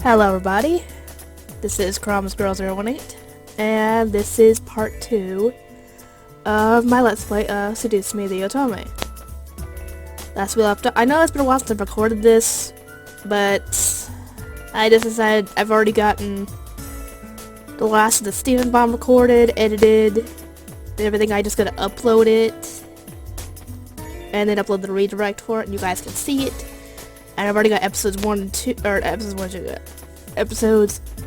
Hello everybody, this is CromsGirl018, and this is part 2 of my Let's Play Seduce Me the Otome. Last we left, I know it's been a while since I've recorded this, but I just decided I've already gotten the last of the Steven Bomb recorded, edited, and everything. I just gotta upload it, and then upload the redirect for it, and you guys can see it. And I've already got episodes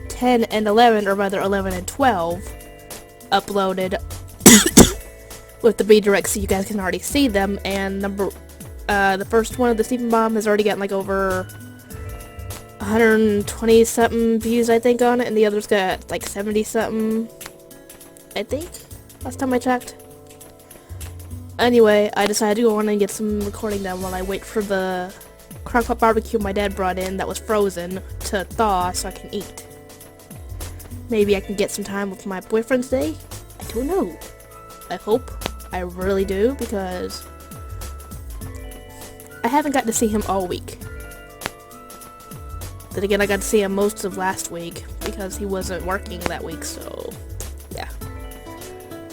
10 and 11, or rather 11 and 12, uploaded with the redirects so you guys can already see them. And the first one of the Steven Bomb has already gotten like over 120 something views, I think, on it, and the other's got like 70 something, I think, last time I checked. Anyway, I decided to go on and get some recording done while I wait for the crockpot barbecue my dad brought in that was frozen to thaw so I can eat. Maybe I can get some time with my boyfriend today? I don't know. I hope. I really do, because I haven't got to see him all week. Then again, I got to see him most of last week because he wasn't working that week, so yeah.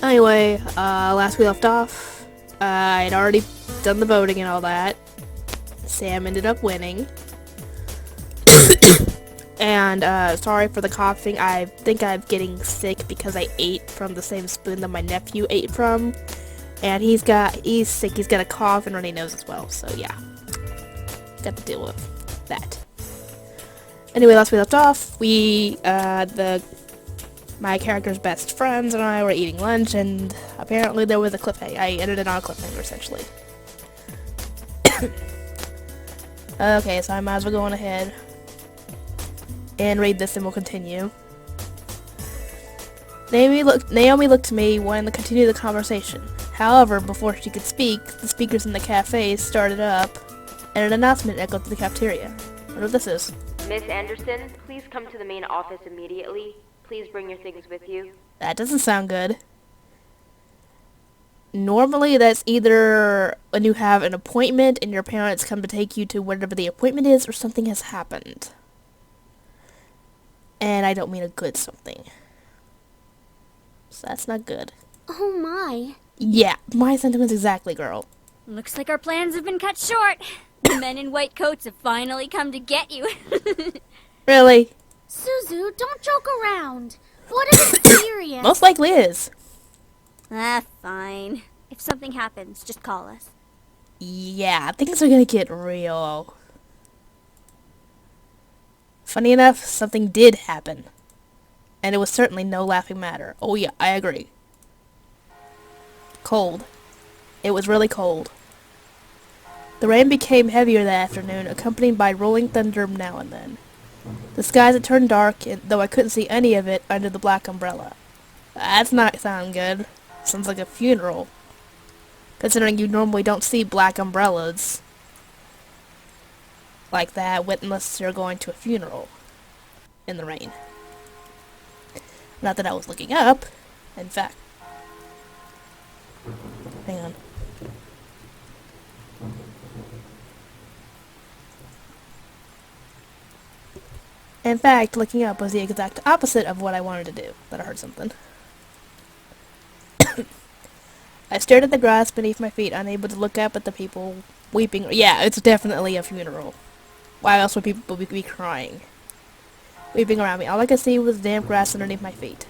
Anyway, last we left off, I'd already done the voting and all that. Sam ended up winning. And, sorry for the coughing. I think I'm getting sick because I ate from the same spoon that my nephew ate from. And he's sick, he's got a cough and runny nose as well, so yeah. Got to deal with that. Anyway, last we left off, my character's best friends and I were eating lunch, and apparently there was a cliffhanger. I ended it on a cliffhanger, essentially. Okay, so I might as well go on ahead and read this and we'll continue. Naomi looked to me, wanting to continue the conversation. However, before she could speak, the speakers in the cafe started up, and an announcement echoed through the cafeteria. I wonder what this is. Miss Anderson, please come to the main office immediately. Please bring your things with you. That doesn't sound good. Normally, that's either when you have an appointment and your parents come to take you to whatever the appointment is, or something has happened. And I don't mean a good something. So that's not good. Oh my. Yeah, my sentiments exactly, girl. Looks like our plans have been cut short. The men in white coats have finally come to get you. Really? Suzu, don't joke around. What if it's serious? Most likely is. Fine. If something happens, just call us. Yeah, things are gonna get real. Funny enough, something did happen. And it was certainly no laughing matter. Oh yeah, I agree. Cold. It was really cold. The rain became heavier that afternoon, accompanied by rolling thunder now and then. The skies had turned dark, though I couldn't see any of it under the black umbrella. That's not sound good. Sounds like a funeral. Considering you normally don't see black umbrellas like that unless you're going to a funeral in the rain. Not that I was looking up, in fact. Hang on. In fact, looking up was the exact opposite of what I wanted to do. But I heard something. I stared at the grass beneath my feet, unable to look up at the people weeping. Yeah, it's definitely a funeral. Why else would people be crying? Weeping around me. All I could see was damp grass underneath my feet.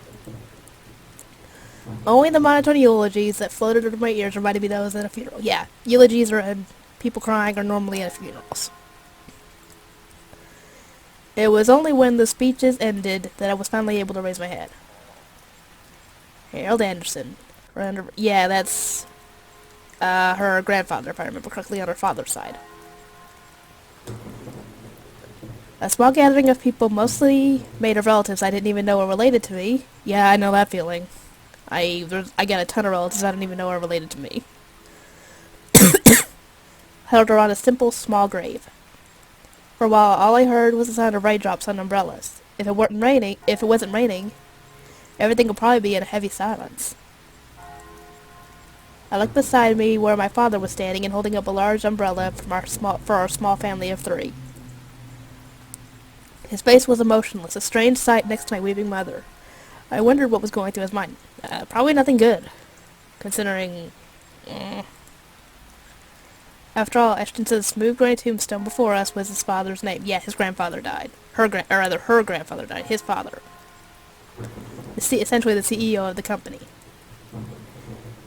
Only the monotone eulogies that floated over my ears reminded me that I was at a funeral. Yeah, eulogies and people crying are normally at funerals. It was only when the speeches ended that I was finally able to raise my head. Harold Anderson. Yeah, that's her grandfather, if I remember correctly, on her father's side. A small gathering of people, mostly made of relatives I didn't even know were related to me. Yeah, I know that feeling. I got a ton of relatives I didn't even know were related to me. Held around a simple, small grave. For a while, all I heard was the sound of raindrops on umbrellas. If it wasn't raining, everything would probably be in a heavy silence. I looked beside me where my father was standing and holding up a large umbrella for our small family of 3. His face was emotionless, a strange sight next to my weeping mother. I wondered what was going through his mind. Probably nothing good, considering... After all, Ashton's smooth gray tombstone before us was his father's name. Yeah, his grandfather died. Her grandfather died. His father. Essentially the CEO of the company.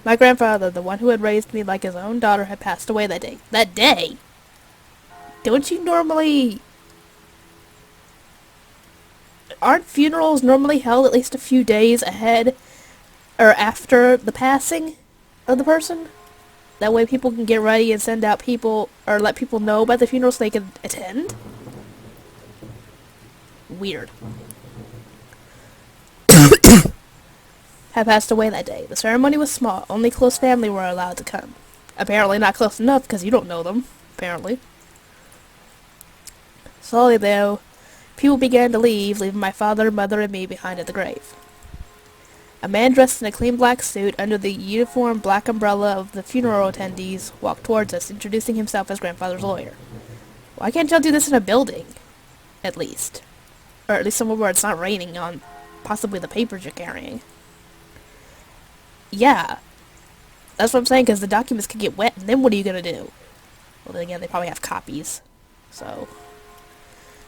My grandfather, the one who had raised me like his own daughter, had passed away that day. That day? Don't you normally... Aren't funerals normally held at least a few days ahead or after the passing of the person? That way people can get ready and send out people, or let people know about the funeral so they can attend? Weird. Had passed away that day. The ceremony was small. Only close family were allowed to come. Apparently not close enough, because you don't know them. Apparently. Slowly, though, people began to leave, leaving my father, mother, and me behind at the grave. A man dressed in a clean black suit under the uniform black umbrella of the funeral attendees walked towards us, introducing himself as grandfather's lawyer. Why can't y'all do this in a building? At least. Or at least somewhere where it's not raining on possibly the papers you're carrying. Yeah. That's what I'm saying, because the documents could get wet, and then what are you going to do? Well, then again, they probably have copies. So...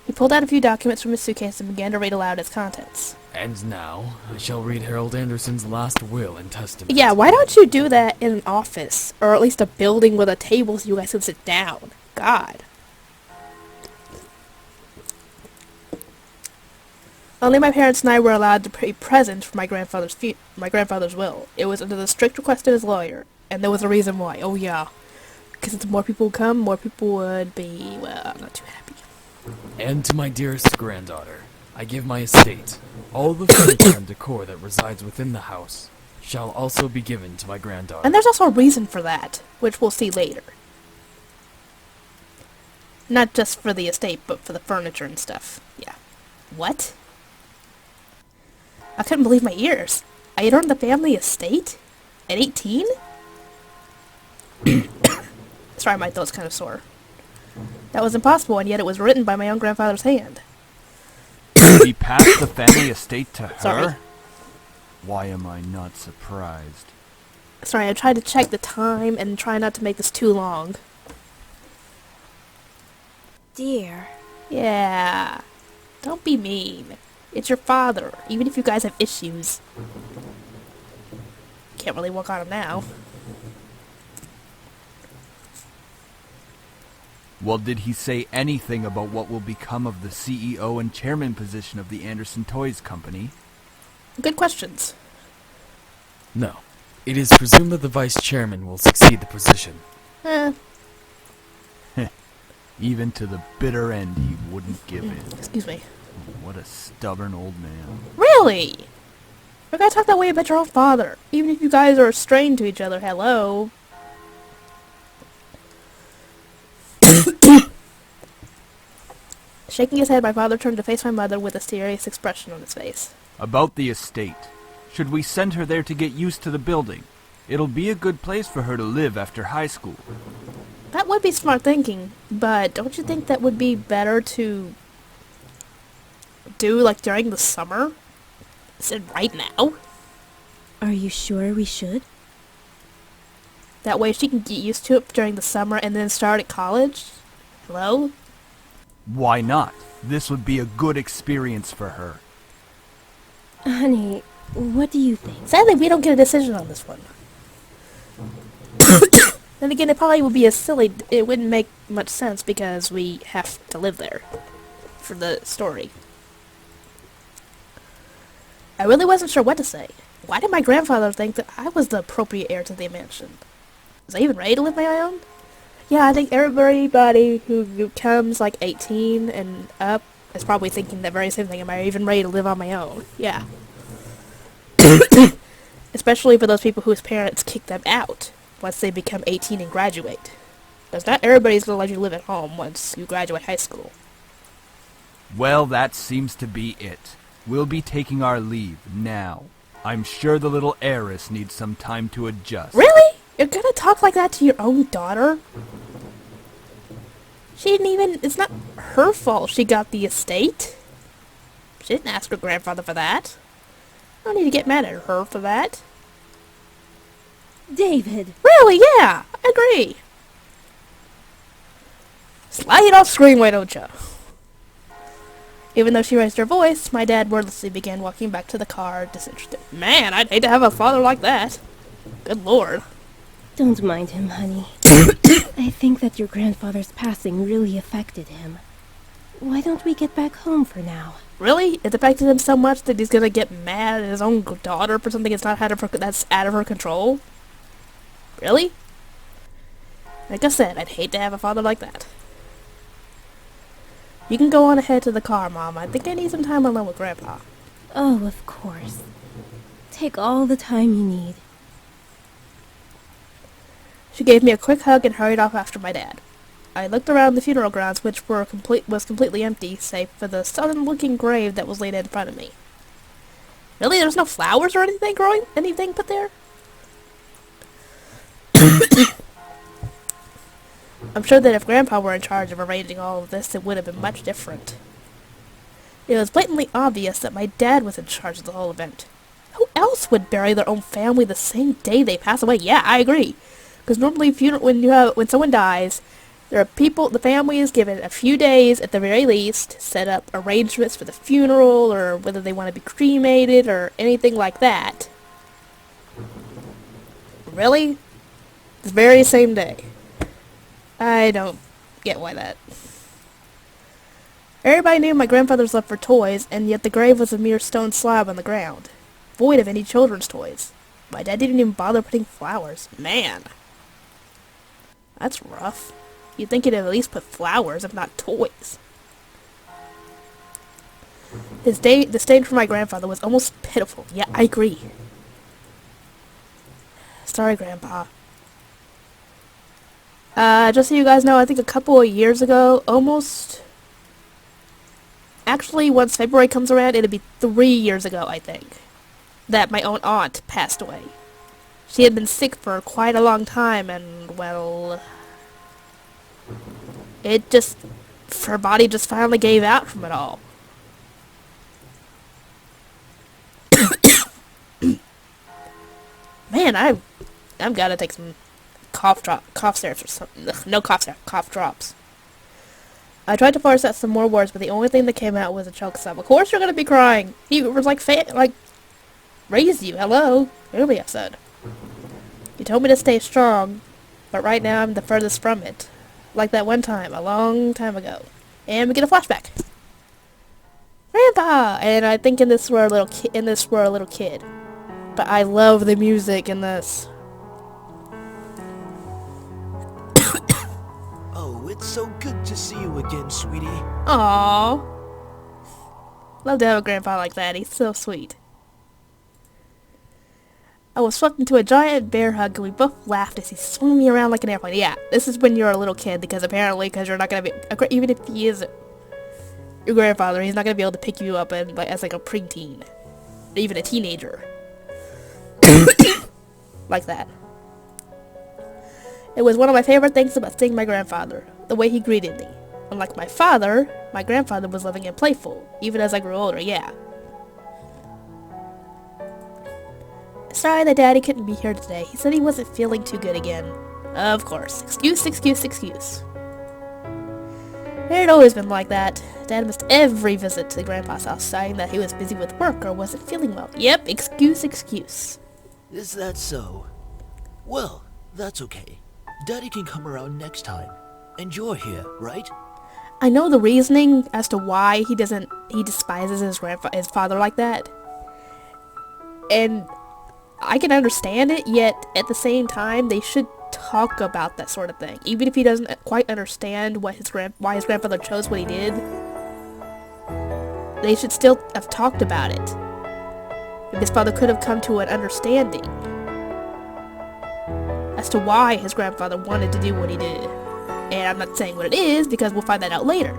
He pulled out a few documents from his suitcase and began to read aloud its contents. And now, I shall read Harold Anderson's last will and testament. Yeah, why don't you do that in an office? Or at least a building with a table so you guys can sit down. God. Only my parents and I were allowed to be present for my grandfather's will. It was under the strict request of his lawyer, and there was a reason why. Oh yeah. Because the more people come, more people would be, well, I'm not too happy. And to my dearest granddaughter, I give my estate. All the furniture and decor that resides within the house shall also be given to my granddaughter. And there's also a reason for that, which we'll see later. Not just for the estate, but for the furniture and stuff. Yeah. What? I couldn't believe my ears. I had earned the family estate? At 18? Sorry, my throat's kind of sore. That was impossible, and yet it was written by my own grandfather's hand. He passed the family estate to her? Sorry. Why am I not surprised? Sorry, I tried to check the time and try not to make this too long. Dear. Yeah. Don't be mean. It's your father, even if you guys have issues. Can't really work on him now. Well, did he say anything about what will become of the CEO and chairman position of the Anderson Toys Company? Good questions. No. It is presumed that the vice chairman will succeed the position. Even to the bitter end, he wouldn't give in. Excuse me. What a stubborn old man. Really? You gotta talk that way about your own father. Even if you guys are strained to each other, hello? Shaking his head, my father turned to face my mother with a serious expression on his face. About the estate. Should we send her there to get used to the building? It'll be a good place for her to live after high school. That would be smart thinking, but don't you think that would be better to do, like, during the summer? Is it right now? Are you sure we should? That way she can get used to it during the summer and then start at college? Hello? Why not? This would be a good experience for her. Honey, what do you think? Sadly, we don't get a decision on this one. Then again, it probably would be it wouldn't make much sense because we have to live there for the story. I really wasn't sure what to say. Why did my grandfather think that I was the appropriate heir to the mansion? Was I even ready to live my own? Yeah, I think everybody who becomes like 18 and up is probably thinking that very same thing. Am I even ready to live on my own? Yeah. Especially for those people whose parents kick them out once they become 18 and graduate. Because not everybody's going to let you live at home once you graduate high school. Well, that seems to be it. We'll be taking our leave now. I'm sure the little heiress needs some time to adjust. Really? You're gonna talk like that to your own daughter? She didn't even... It's not her fault she got the estate. She didn't ask her grandfather for that. I don't need to get mad at her for that. David! Really? Yeah, I agree. Slide it off screen, why don't you? Even though she raised her voice, my dad wordlessly began walking back to the car, disinterested. Man, I'd hate to have a father like that. Good lord. Don't mind him, honey. I think that your grandfather's passing really affected him. Why don't we get back home for now? Really? It affected him so much that he's gonna get mad at his own daughter for something that's out of her control? Really? Like I said, I'd hate to have a father like that. You can go on ahead to the car, Mom. I think I need some time alone with Grandpa. Oh, of course. Take all the time you need. She gave me a quick hug and hurried off after my dad. I looked around the funeral grounds, which was completely empty, save for the southern-looking grave that was laid in front of me. Really? There's no flowers or anything put there? I'm sure that if Grandpa were in charge of arranging all of this, it would have been much different. It was blatantly obvious that my dad was in charge of the whole event. Who else would bury their own family the same day they pass away? Yeah, I agree. Because normally, when someone dies, the family is given a few days at the very least, set up arrangements for the funeral, or whether they want to be cremated, or anything like that. Really? The very same day. I don't get why that. Everybody knew my grandfather's love for toys, and yet the grave was a mere stone slab on the ground, void of any children's toys. My dad didn't even bother putting flowers. Man. That's rough. You'd think he'd at least put flowers, if not toys. The stage for my grandfather was almost pitiful. Yeah, I agree. Sorry, Grandpa. Just so you guys know, I think a couple of years ago, actually, once February comes around, it'll be 3 years ago, I think, that my own aunt passed away. She had been sick for quite a long time, and, well, her body just finally gave out from it all. Man, I've got to take some cough syrups or something. Ugh, no cough drops. I tried to force out some more words, but the only thing that came out was a choke sob. Of course you're gonna be crying. He was like raised you. Hello. Really upset. You told me to stay strong, but right now I'm the furthest from it. Like that one time, a long time ago. And we get a flashback. Grandpa! And I think in this we're a little kid. But I love the music in this. Oh, it's so good to see you again, sweetie. Aww. Love to have a grandpa like that. He's so sweet. I was swept into a giant bear hug and we both laughed as he swung me around like an airplane. Yeah, this is when you're a little kid because you're not going to be, even if he is your grandfather, he's not going to be able to pick you up as like a preteen. Or even a teenager. Like that. It was one of my favorite things about seeing my grandfather, the way he greeted me. Unlike my father, my grandfather was loving and playful, even as I grew older, yeah. Sorry that Daddy couldn't be here today. He said he wasn't feeling too good again. Of course. Excuse. It had always been like that. Dad missed every visit to Grandpa's house, saying that he was busy with work or wasn't feeling well. Yep, excuse. Is that so? Well, that's okay. Daddy can come around next time. And you're here, right? I know the reasoning as to why he despises his father like that. And I can understand it, yet at the same time, they should talk about that sort of thing. Even if he doesn't quite understand why his grandfather chose what he did, they should still have talked about it. If his father could have come to an understanding as to why his grandfather wanted to do what he did. And I'm not saying what it is, because we'll find that out later.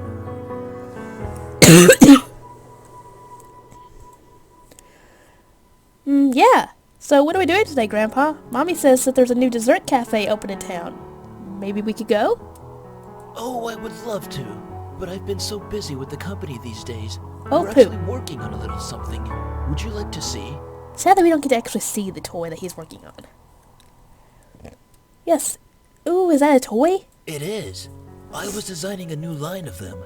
Yeah. So what are we doing today, Grandpa? Mommy says that there's a new dessert cafe open in town. Maybe we could go? Oh, I would love to. but I've been so busy with the company these days. Oh, We're poo. actually working on a little something. Would you like to see? Sad that we don't get to actually see the toy that he's working on. Yes. Ooh, is that a toy? It is. I was designing a new line of them,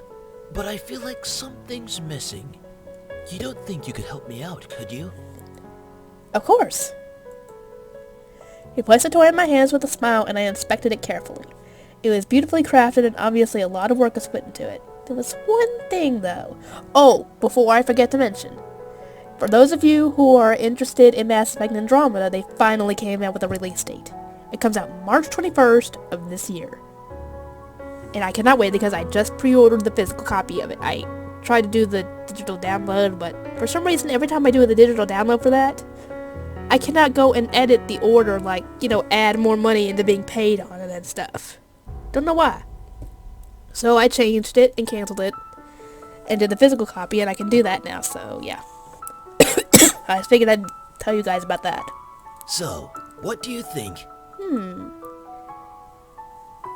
but I feel like something's missing. You don't think you could help me out, could you? Of course. He placed the toy in my hands with a smile, and I inspected it carefully. It was beautifully crafted, and obviously a lot of work was put into it. There was one thing, though. Oh, before I forget to mention. For those of you who are interested in Mass Effect Andromeda, they finally came out with a release date. It comes out March 21st of this year. And I cannot wait because I just pre-ordered the physical copy of it. I tried to do the digital download, but for some reason, every time I do the digital download for that, I cannot go and edit the order, like, add more money into being paid on it and stuff. Don't know why. So I changed it and canceled it and did the physical copy, and I can do that now, so yeah. I figured I'd tell you guys about that. So, what do you think?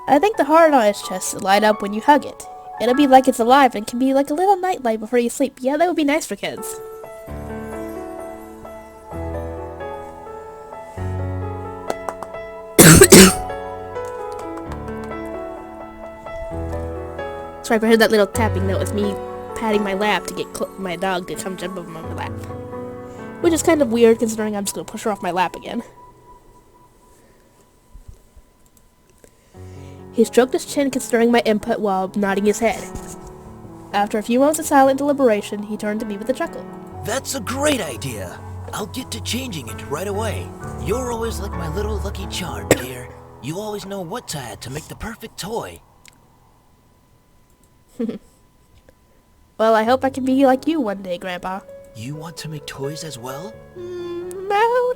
I think the heart on its chest will light up when you hug it. It'll be like it's alive and can be like a little nightlight before you sleep. Yeah, that would be nice for kids. Sorry if I heard that little tapping. That was me patting my lap to get my dog to come jump over my lap. Which is kind of weird considering I'm just going to push her off my lap again. He stroked his chin considering my input while nodding his head. After a few moments of silent deliberation, he turned to me with a chuckle. That's a great idea. I'll get to changing it right away. You're always like my little lucky charm, dear. You always know what to add to make the perfect toy. Well, I hope I can be like you one day, Grandpa. You want to make toys as well? No.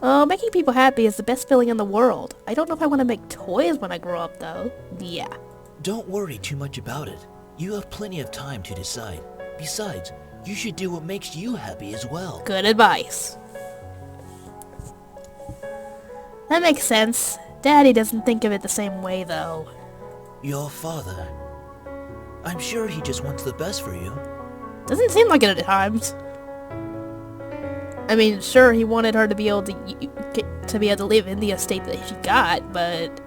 Oh, making people happy is the best feeling in the world. I don't know if I want to make toys when I grow up, though. Yeah. Don't worry too much about it. You have plenty of time to decide. Besides, you should do what makes you happy as well. Good advice. That makes sense. Daddy doesn't think of it the same way, though. Your father. I'm sure he just wants the best for you. Doesn't seem like it at times. I mean, sure, he wanted her to be able to live in the estate that she got, but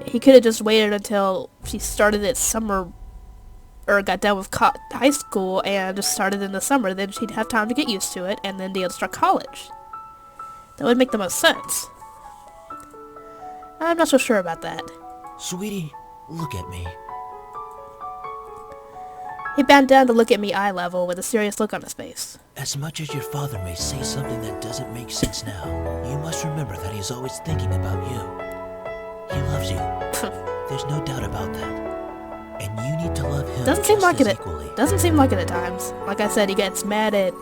he could have just waited until she started at summer, or got done with high school and just started in the summer. Then she'd have time to get used to it and then be able to start college. That would make the most sense. I'm not so sure about that. Sweetie, look at me. He bent down to look at me eye level with a serious look on his face. As much as your father may say something that doesn't make sense now, you must remember that he's always thinking about you. He loves you. There's no doubt about that. And you need to love him Doesn't seem like it equally. Doesn't seem like it at times. Like I said, he gets mad at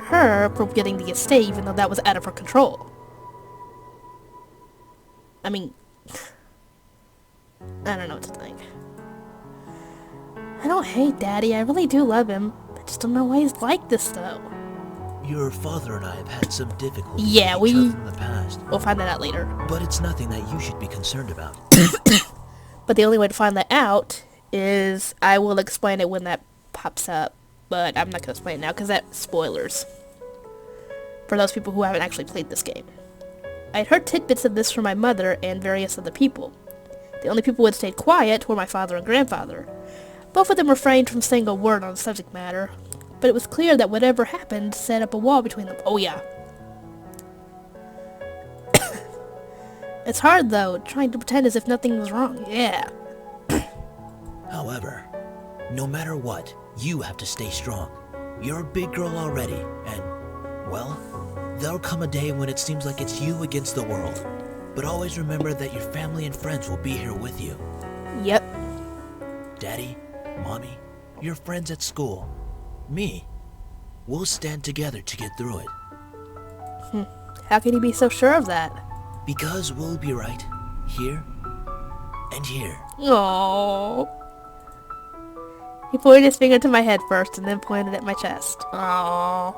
her for getting the estate, even though that was out of her control. I mean, I don't know what to think. I don't hate Daddy. I really do love him. I just don't know why he's like this, though. Your father and I have had some difficulty Yeah, with each other in the past, We'll find that out later. but it's nothing that you should be concerned about. But the only way to find that out is I will explain it when that pops up. But I'm not going to explain it now because that's spoilers. For those people who haven't actually played this game. I had heard tidbits of this from my mother and various other people. The only people who had stayed quiet were my father and grandfather. Both of them refrained from saying a word on the subject matter, but it was clear that whatever happened set up a wall between them. Oh yeah. It's hard though, trying to pretend as if nothing was wrong. Yeah. However, no matter what, you have to stay strong. You're a big girl already, and, well, there'll come a day when it seems like it's you against the world. But always remember that your family and friends will be here with you. Yep. Daddy, Mommy, your friends at school, me. We'll stand together to get through it. How can you be so sure of that? Because we'll be right here and here. Aww. He pointed his finger to my head first and then pointed at my chest. Aww.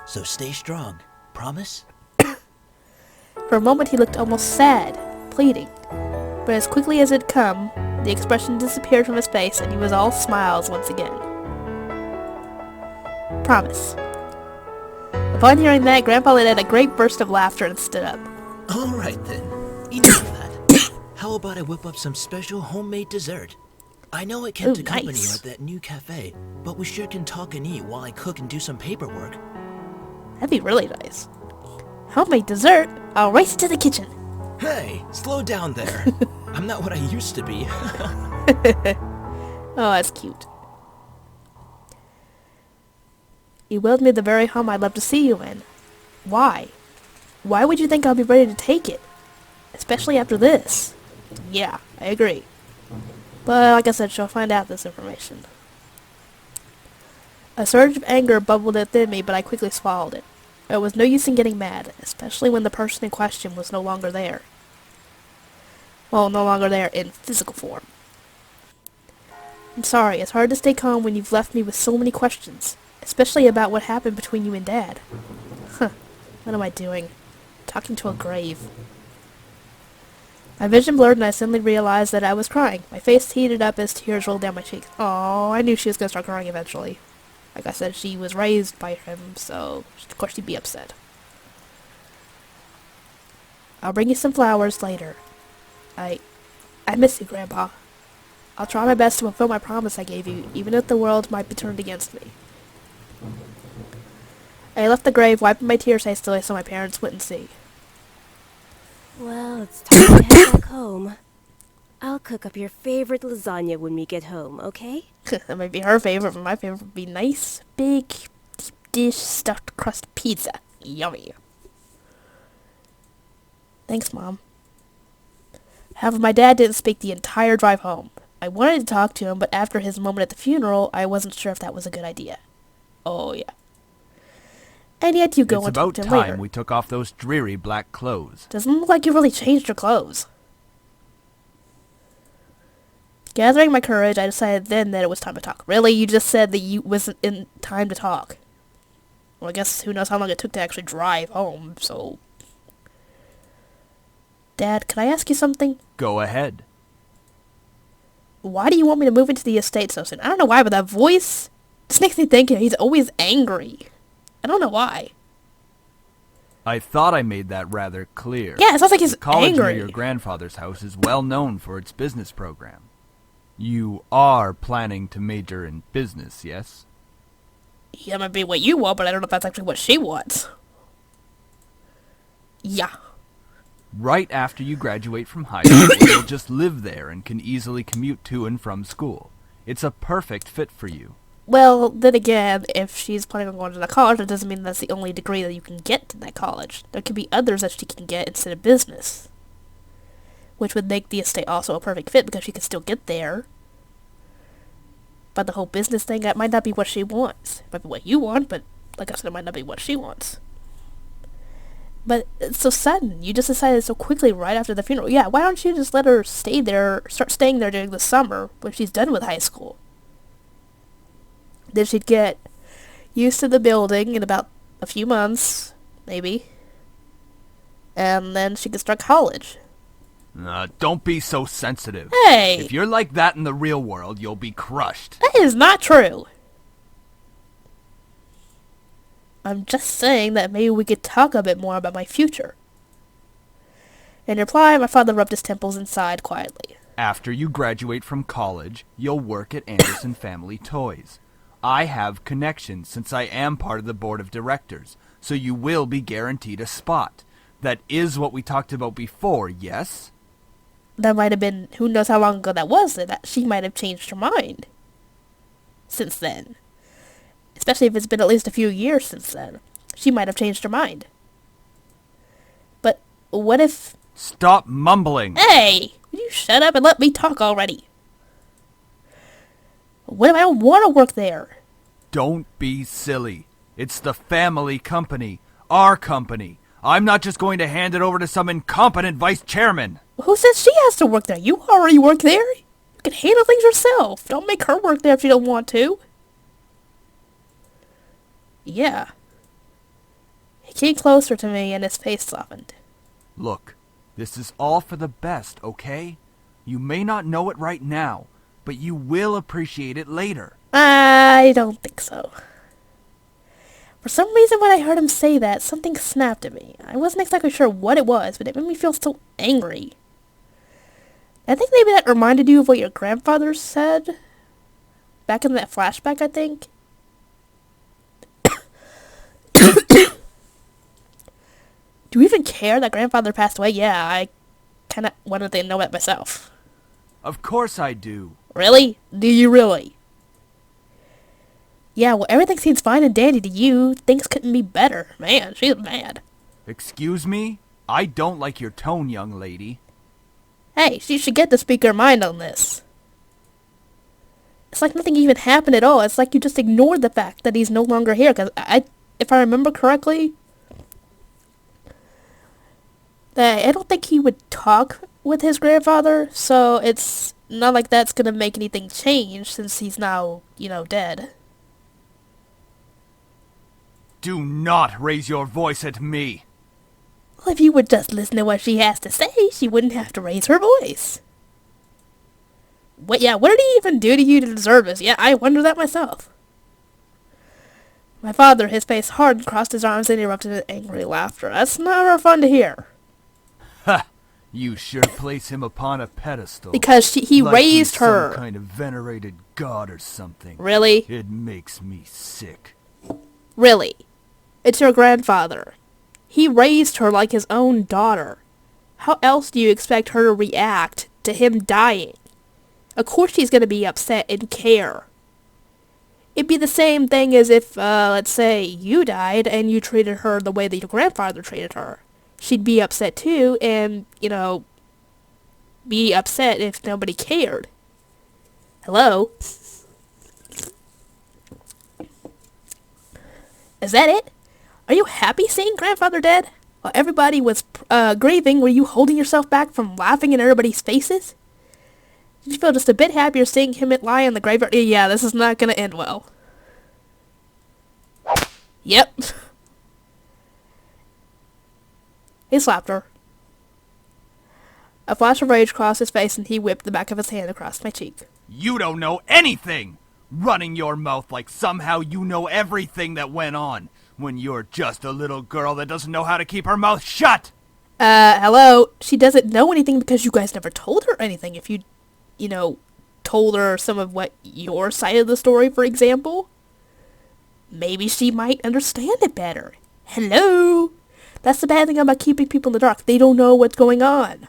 So stay strong. Promise? For a moment he looked almost sad, pleading. But as quickly as it had come, the expression disappeared from his face and he was all smiles once again. Promise. Upon hearing that, Grandpa let out a great burst of laughter and stood up. Alright then, enough of that. How about I whip up some special homemade dessert? I know it kept Ooh, a company nice. at that new cafe, but we sure can talk and eat while I cook and do some paperwork. That'd be really nice. Homemade dessert? I'll race to the kitchen. Hey, slow down there. I'm not what I used to be. Oh, that's cute. You willed me the very home I'd love to see you in. Why? Why would you think I'll be ready to take it? Especially after this. Yeah, I agree. But like I said, she'll find out this information. A surge of anger bubbled within me, but I quickly swallowed it. There was no use in getting mad, especially when the person in question was no longer there. Well, no longer there in physical form. I'm sorry, it's hard to stay calm when you've left me with so many questions, especially about what happened between you and Dad. Huh, what am I doing? Talking to a grave. My vision blurred and I suddenly realized that I was crying. My face heated up as tears rolled down my cheeks. Oh, I knew she was going to start crying eventually. Like I said, she was raised by him, so of course she'd be upset. I'll bring you some flowers later. I miss you, Grandpa. I'll try my best to fulfill my promise I gave you, even if the world might be turned against me. I left the grave, wiping my tears hastily so my parents wouldn't see. Well, it's time to head back home. I'll cook up your favorite lasagna when we get home, okay? That might be her favorite, but my favorite would be nice, big, deep dish stuffed crust pizza. Yummy. Thanks, Mom. However, my dad didn't speak the entire drive home. I wanted to talk to him, but after his moment at the funeral, I wasn't sure if that was a good idea. Oh, yeah. And yet you go It's and talk about to him time later. we took off those dreary black clothes. Doesn't look like you really changed your clothes. Gathering my courage, I decided then that it was time to talk. Really? You just said that you wasn't in time to talk. Well, I guess who knows how long it took to actually drive home, so... Dad, can I ask you something? Go ahead. Why do you want me to move into the estate so soon? I don't know why, but that voice just makes me think he's always angry. I don't know why. I thought I made that rather clear. Yeah, it sounds like he's The college angry. near your grandfather's house is well known for its business program. You are planning to major in business, yes? Yeah, that might be what you want, but I don't know if that's actually what she wants. Yeah. Right after you graduate from high school, you'll just live there and can easily commute to and from school. It's a perfect fit for you. Well, then again, if she's planning on going to that college, that doesn't mean that's the only degree that you can get to that college. There could be others that she can get instead of business. Which would make the estate also a perfect fit because she could still get there. But the whole business thing, that might not be what she wants. It might be what you want, but like I said, it might not be what she wants. But it's so sudden. You just decided so quickly right after the funeral. Yeah, why don't you just let her stay there, start staying there during the summer when she's done with high school? Then she'd get used to the building in about a few months, maybe. And then she could start college. Don't be so sensitive. Hey! If you're like that in the real world, you'll be crushed. That is not true. I'm just saying that maybe we could talk a bit more about my future. In reply, my father rubbed his temples and sighed quietly. After you graduate from college, you'll work at Anderson Family Toys. I have connections since I am part of the board of directors, so you will be guaranteed a spot. That is what we talked about before, yes? That might have been, who knows how long ago that was, that she might have changed her mind since then. Especially if it's been at least a few years since then. She might have changed her mind. But what if... Stop mumbling! Hey! Will you shut up and let me talk already? What if I don't want to work there? Don't be silly. It's the family company. Our company. I'm not just going to hand it over to some incompetent vice chairman. Who says she has to work there? You already work there. You can handle things yourself. Don't make her work there if you don't want to. Yeah. He came closer to me and his face softened. Look, this is all for the best, okay? You may not know it right now, but you will appreciate it later. I don't think so. For some reason, when I heard him say that, something snapped at me. I wasn't exactly sure what it was, but it made me feel so angry. I think maybe that reminded you of what your grandfather said back in that flashback, I think. Do you even care that grandfather passed away? Yeah, I kind of wanted to know that myself. Of course I do. Really? Do you really? Yeah, well, everything seems fine and dandy to you. Things couldn't be better. Man, she's mad. Excuse me? I don't like your tone, young lady. Hey, she should get to speak her mind on this. It's like nothing even happened at all. It's like you just ignored the fact that he's no longer here. Because if I remember correctly, I don't think he would talk with his grandfather. So it's not like that's going to make anything change since he's now, dead. Do not raise your voice at me. Well, if you would just listen to what she has to say, she wouldn't have to raise her voice. What did he even do to you to deserve this? Yeah, I wonder that myself. My father, his face hardened, crossed his arms, and erupted in angry laughter. That's never fun to hear. Ha! You sure place him upon a pedestal. Because he like raised her. Some kind of venerated god or something. Really? It makes me sick. Really? It's your grandfather. He raised her like his own daughter. How else do you expect her to react to him dying? Of course she's going to be upset and care. It'd be the same thing as if, let's say, you died and you treated her the way that your grandfather treated her. She'd be upset too and, be upset if nobody cared. Hello? Is that it? Are you happy seeing grandfather dead? While everybody was grieving, were you holding yourself back from laughing in everybody's faces? Did you feel just a bit happier seeing him lie in the graveyard? Yeah, this is not going to end well. Yep. He slapped her. A flash of rage crossed his face and he whipped the back of his hand across my cheek. You don't know anything! Running your mouth like somehow you know everything that went on, when you're just a little girl that doesn't know how to keep her mouth shut! Hello? She doesn't know anything because you guys never told her anything. If you, told her some of what your side of the story, for example, maybe she might understand it better. Hello? That's the bad thing about keeping people in the dark. They don't know what's going on.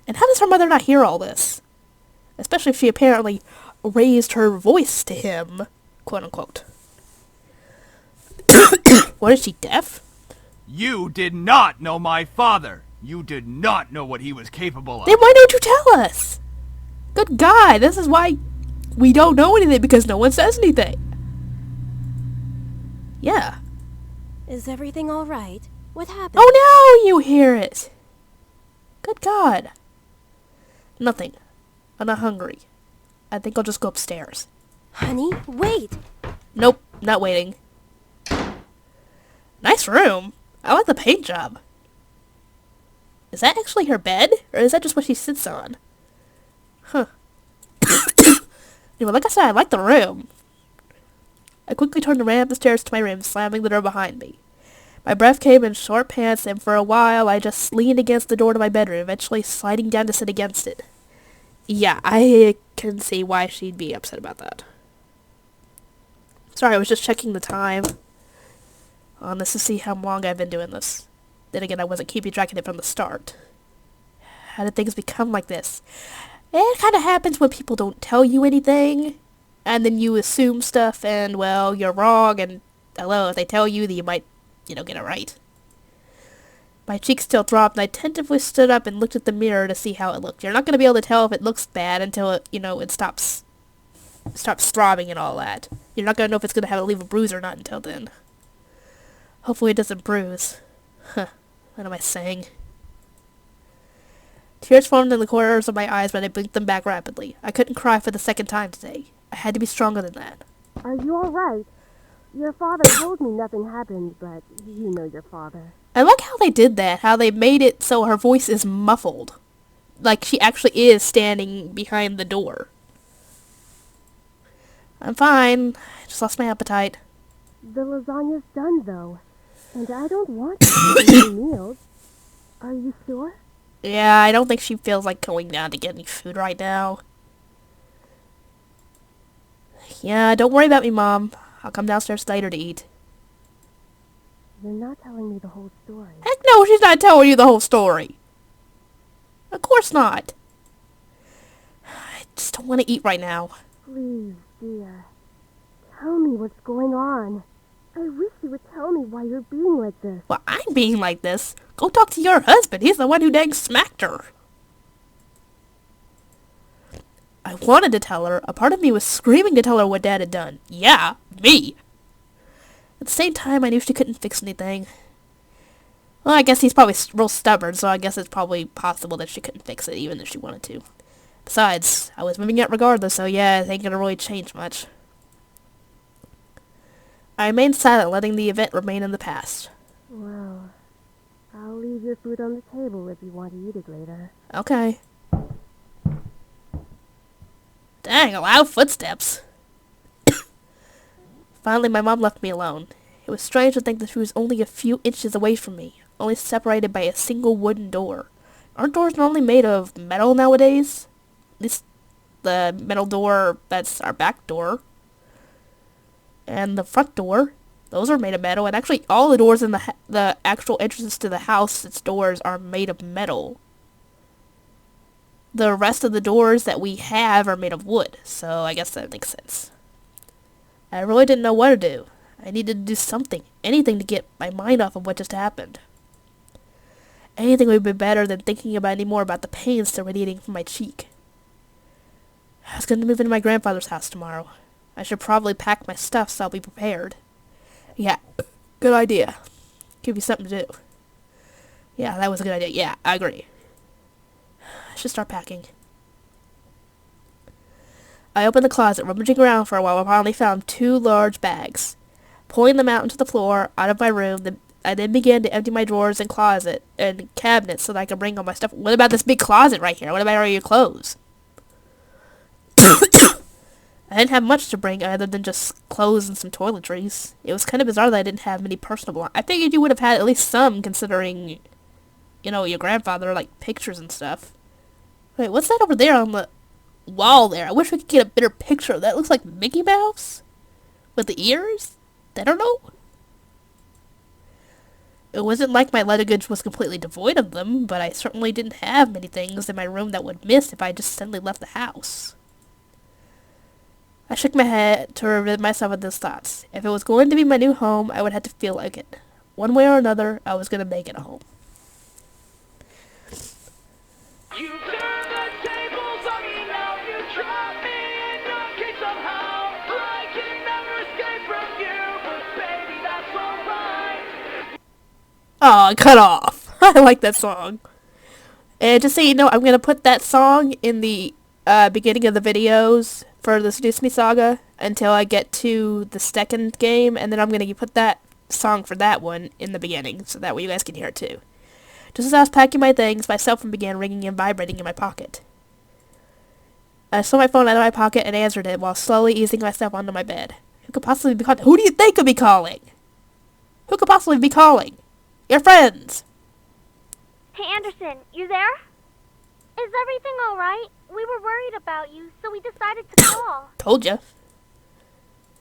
And how does her mother not hear all this? Especially if she apparently raised her voice to him, quote unquote. What, is she deaf? You did not know my father. You did not know what he was capable of. Then why don't you tell us? Good God, this is why we don't know anything, because no one says anything. Yeah. Is everything all right? What happened? Oh no, you hear it. Good God. Nothing. I'm not hungry. I think I'll just go upstairs. Honey, wait! Nope, not waiting. Nice room. I like the paint job. Is that actually her bed? Or is that just what she sits on? Huh. Anyway, like I said, I like the room. I quickly turned and ran up the stairs to my room, slamming the door behind me. My breath came in short pants, and for a while I just leaned against the door to my bedroom, eventually sliding down to sit against it. Yeah, I can see why she'd be upset about that. Sorry, I was just checking the time on this to see how long I've been doing this. Then again, I wasn't keeping track of it from the start. How did things become like this? It kind of happens when people don't tell you anything, and then you assume stuff, and, well, you're wrong, and, hello, if they tell you, then you might, get it right. My cheeks still throbbed, and I tentatively stood up and looked at the mirror to see how it looked. You're not going to be able to tell if it looks bad until it, it stops throbbing and all that. You're not going to know if it's going to leave a bruise or not until then. Hopefully it doesn't bruise. Huh. What am I saying? Tears formed in the corners of my eyes, but I blinked them back rapidly. I couldn't cry for the second time today. I had to be stronger than that. Are you all right? Your father told me nothing happened, but you know your father. I like how they did that, how they made it so her voice is muffled. like she actually is standing behind the door. I'm fine. I just lost my appetite. The lasagna's done, though. And I don't want to eat meals. Are you sure? Yeah, I don't think she feels like going down to get any food right now. Yeah, don't worry about me, Mom. I'll come downstairs later to eat. You're not telling me the whole story. Heck no, she's not telling you the whole story. Of course not. I just don't want to eat right now. Please, dear. Tell me what's going on. I wish you would tell me why you're being like this. Well, I'm being like this. Go talk to your husband. He's the one who dang smacked her. I wanted to tell her. A part of me was screaming to tell her what Dad had done. Yeah, me. At the same time, I knew she couldn't fix anything. Well, I guess he's probably real stubborn, so I guess it's probably possible that she couldn't fix it, even if she wanted to. Besides, I was moving out regardless, so yeah, it ain't gonna really change much. I remained silent, letting the event remain in the past. Well, I'll leave your food on the table if you want to eat it later. Okay. Dang, loud footsteps. Finally, my mom left me alone. It was strange to think that she was only a few inches away from me, only separated by a single wooden door. Aren't doors normally made of metal nowadays? At least the metal door that's our back door. And the front door, those are made of metal. And actually, all the doors in the actual entrances to the house, its doors are made of metal. The rest of the doors that we have are made of wood, so I guess that makes sense. I really didn't know what to do. I needed to do something, anything to get my mind off of what just happened. Anything would be better than thinking about any more about the pain still radiating from my cheek. I was going to move into my grandfather's house tomorrow. I should probably pack my stuff so I'll be prepared. Yeah, good idea. Give you something to do. Yeah, that was a good idea. Yeah, I agree. I should start packing. I opened the closet, rummaging around for a while. I finally found 2 large bags. Pulling them out into the floor, out of my room, I then began to empty my drawers and closet and cabinets so that I could bring all my stuff. What about this big closet right here? What about all your clothes? I didn't have much to bring other than just clothes and some toiletries. It was kind of bizarre that I didn't have many personal belongings. I figured you would have had at least some, considering, you know, your grandfather, like pictures and stuff. Wait, what's that over there on the wall there? I wish we could get a better picture. That looks like Mickey Mouse? With the ears? I don't know. It wasn't like my luggage was completely devoid of them, but I certainly didn't have many things in my room that would miss if I just suddenly left the house. I shook my head to rid myself of those thoughts. If it was going to be my new home, I would have to feel like it. One way or another, I was going to make it a home. You turn the tables on me now, you trap me in your cage somehow. I can never escape from you, but baby, that's alright. Aw, cut off. I like that song. And just so you know, I'm going to put that song in the beginning of the videos for the Seduce Me saga until I get to the second game, and then I'm going to put that song for that one in the beginning, so that way you guys can hear it too. Just as I was packing my things, my cell phone began ringing and vibrating in my pocket. I saw my phone out of my pocket and answered it while slowly easing myself onto my bed. Who could possibly be calling? Who do you think could be calling? Who could possibly be calling? Your friends! Hey, Anderson, you there? Is everything alright? We were worried about you, so we decided to call. Told ya.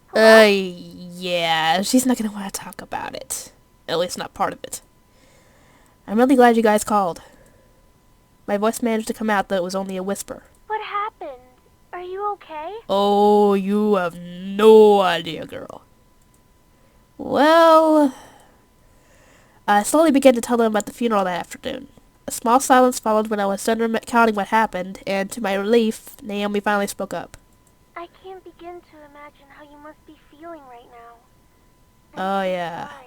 Hello? Yeah, she's not gonna want to talk about it. At least not part of it. I'm really glad you guys called. My voice managed to come out, though it was only a whisper. What happened? Are you okay? Oh, you have no idea, girl. Well, I slowly began to tell them about the funeral that afternoon. A small silence followed when I was done recounting what happened, and to my relief, Naomi finally spoke up. I can't begin to imagine how you must be feeling right now. Oh, I'm so yeah. sorry.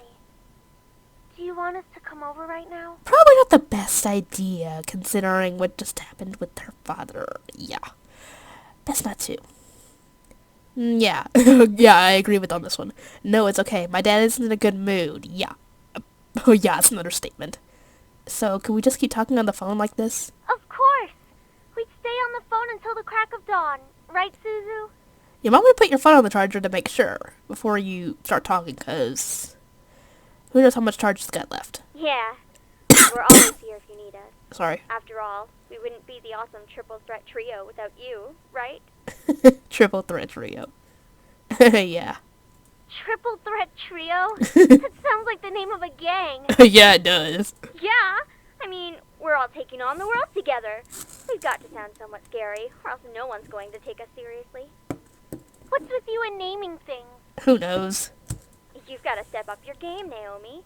Do you want us to come over right now? Probably not the best idea, considering what just happened with her father. Yeah. Best not to. Yeah. Yeah, I agree with on this one. No, it's okay. My dad isn't in a good mood. Yeah. Oh, yeah, it's an understatement. So, can we just keep talking on the phone like this? Of course! until the crack of dawn. Right, Suzu? You might want to put your phone on the charger to make sure before you start talking, because who knows how much charge it's got left. Yeah. We're always here if you need us. Sorry. After all, we wouldn't be the awesome triple threat trio without you, right? Triple threat trio. Yeah. Triple threat trio? That sounds like the name of a gang. Yeah, it does. Yeah. I mean, we're all taking on the world together. We've got to sound somewhat scary, or else no one's going to take us seriously. What's with you and naming things? Who knows? You've got to step up your game, Naomi.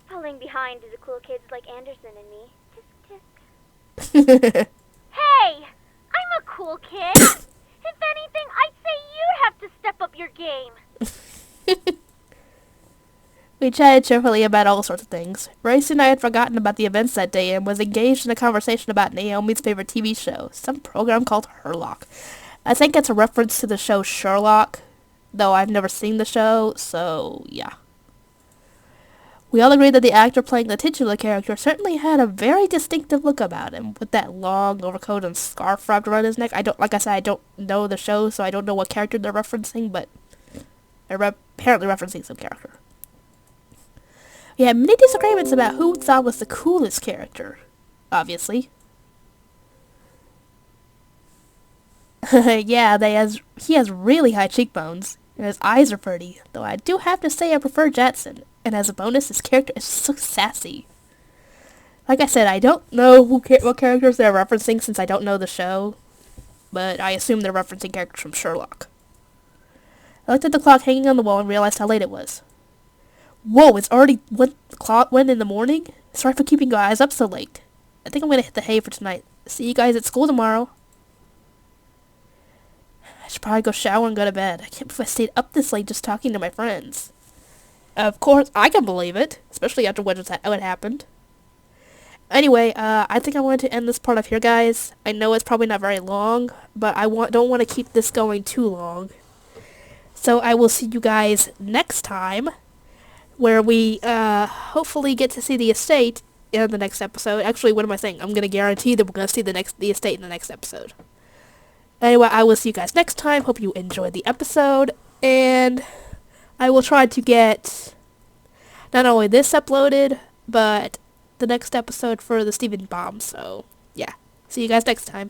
Falling behind the cool kids like Anderson and me. Tisk tisk. Hey! I'm a cool kid! If anything, I'd say you'd have to step up your game. We chatted cheerfully about all sorts of things. Bryce and I had forgotten about the events that day and was engaged in a conversation about Naomi's favorite TV show, some program called Herlock. I think it's a reference to the show Sherlock, though I've never seen the show, so yeah. We all agreed that the actor playing the titular character certainly had a very distinctive look about him, with that long overcoat and scarf wrapped around his neck. I don't know the show, so I don't know what character they're referencing, but they're apparently referencing some character. We had many disagreements about who we thought was the coolest character, obviously. Yeah, he has really high cheekbones, and his eyes are pretty, though I do have to say I prefer Jetson, and as a bonus, his character is so sassy. Like I said, I don't know what characters they're referencing since I don't know the show, but I assume they're referencing characters from Sherlock. I looked at the clock hanging on the wall and realized how late it was. Whoa, it's already 1 in the morning? Sorry for keeping your eyes up so late. I think I'm gonna hit the hay for tonight. See you guys at school tomorrow. I should probably go shower and go to bed. I can't believe I stayed up this late just talking to my friends. Of course, I can believe it, especially after what happened. Anyway, I think I wanted to end this part off here, guys. I know it's probably not very long, but I don't want to keep this going too long. So I will see you guys next time, where we hopefully get to see the estate in the next episode. Actually, what am I saying? I'm going to guarantee that we're going to see the estate in the next episode. Anyway, I will see you guys next time. Hope you enjoyed the episode, and I will try to get not only this uploaded, but the next episode for the Stephen Bomb. So, yeah. See you guys next time.